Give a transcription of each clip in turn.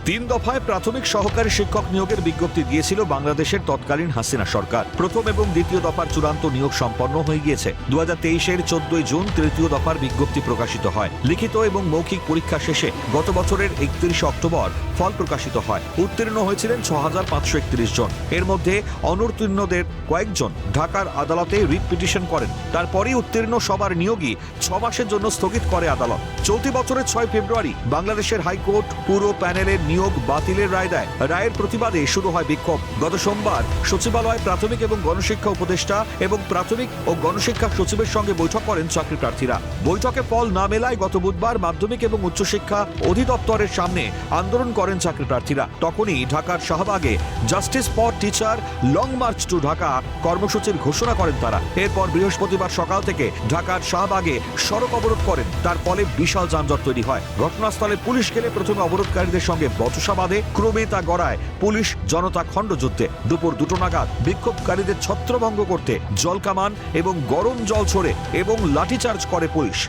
তিন দফায় প্রাথমিক সহকারী শিক্ষক নিয়োগের বিজ্ঞপ্তি দিয়েছিল বাংলাদেশের তৎকালীন হাসিনা সরকার। প্রথম এবং দ্বিতীয় দফার চূড়ান্ত নিয়োগ সম্পন্ন হয়ে গিয়েছে। 2023-এর 14 জুন তৃতীয় দফার বিজ্ঞপ্তি প্রকাশিত হয়। লিখিত এবং মৌখিক পরীক্ষা শেষে গত বছরের 31 অক্টোবর ফল প্রকাশিত হয়। উত্তীর্ণ হয়েছিলেন 6531 জন। এর মধ্যে অনুত্তীর্ণদের কয়েকজন ঢাকার আদালতে রিট পিটিশন করেন। তারপরই উত্তীর্ণ সবার নিয়োগই 6 মাসের জন্য স্থগিত করে আদালত। চলতি বছরের 6 ফেব্রুয়ারি বাংলাদেশের হাইকোর্ট পুরো প্যানেলের নিয়োগ বাতিলের রায় দেয়। রায়ের প্রতিবাদে শুরু হয় বিক্ষোভ। গত সোমবার সচিবালয়ে প্রাথমিক এবং গণশিক্ষা উপদেষ্টা এবং প্রাথমিক ও গণশিক্ষা সচিবের সঙ্গে বৈঠক করেন চাকরি প্রার্থীরা। বৈঠকে ফল না মেলায় গত বুধবার মাধ্যমিক এবং উচ্চশিক্ষা অধিদপ্তরের সামনে আন্দোলন করেন চাকরি প্রার্থীরা। তখনই ঢাকার শাহবাগে justice for teacher long march to Dhaka কর্মসূচির ঘোষণা করেন তারা। এরপর বৃহস্পতিবার সকাল থেকে ঢাকার শাহবাগে সড়ক অবরোধ করেন। তার ফলে বিশাল যানজট তৈরি হয়। ঘটনাস্থলে পুলিশ গেলে প্রথমে অবরোধকারীদের সঙ্গে বচসা বাঁধে, ক্রমে তা গড়ায় পুলিশ জনতা খণ্ডযুদ্ধে। দুপুর 2টো নাগাদ বিক্ষোভকারীদের ছত্রভঙ্গ করতে জলকামান এবং গরম জল ছোড়ে এবং লাঠিচার্জ করে পুলিশ।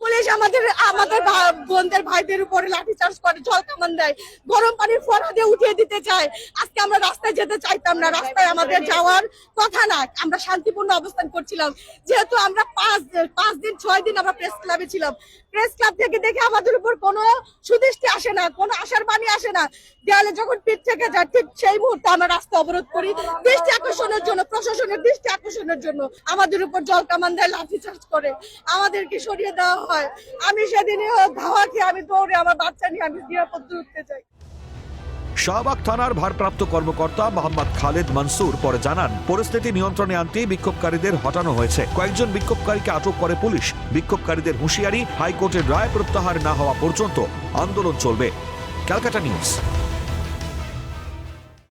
পুলিশ আমাদের বোনদের ভাইদের উপরে লাঠিচার্জ করে, জলকামান দেয়, গরম পানির ফোয়ারা দিয়ে উঠিয়ে দিতে চায়। আজকে আমরা রাস্তায় যেতে চাইতাম না, রাস্তায় আমাদের যাওয়ার কথা না। আমরা শান্তিপূর্ণ অবস্থান করছিলাম, যেহেতু আমরা 5 দিন 6 দিন আমরা প্রেস ক্লাবে ছিলাম। প্রেস ক্লাব থেকে দেখে আমাদের উপর কোনো সুদৃষ্টি আসে না, কোনো আশার বাণী আসে না। দেয়ালে যখন পিঠ থেকে যায় ঠিক সেই মুহূর্তে আমরা রাস্তা অবরোধ করি দৃষ্টি আকর্ষণের জন্য, প্রশাসনের দৃষ্টি আকর্ষণের জন্য। আমাদের উপর জলকামান দেয়, লাঠিচার্জ করে, আমাদেরকে সরিয়ে দেওয়া হয়। আমি সেদিনে ধাওয়া খেয়ে আমি দৌড়ে আমার বাচ্চা নিয়ে আমি নিরাপদ উঠতে চাই। শাহবাগ থানার ভারপ্রাপ্ত কর্মকর্তা মোহাম্মদ খালেদ মনসুর পরে জানান, পরিস্থিতি নিয়ন্ত্রণে আনতে বিক্ষোভকারীদের হটানো হয়েছে। কয়েকজন বিক্ষোভকারীকে আটক করে পুলিশ। বিক্ষোভকারীদের হুঁশিয়ারি, হাইকোর্টের রায় প্রত্যাহার না হওয়া পর্যন্ত আন্দোলন চলবে। ক্যালকাটা নিউজ।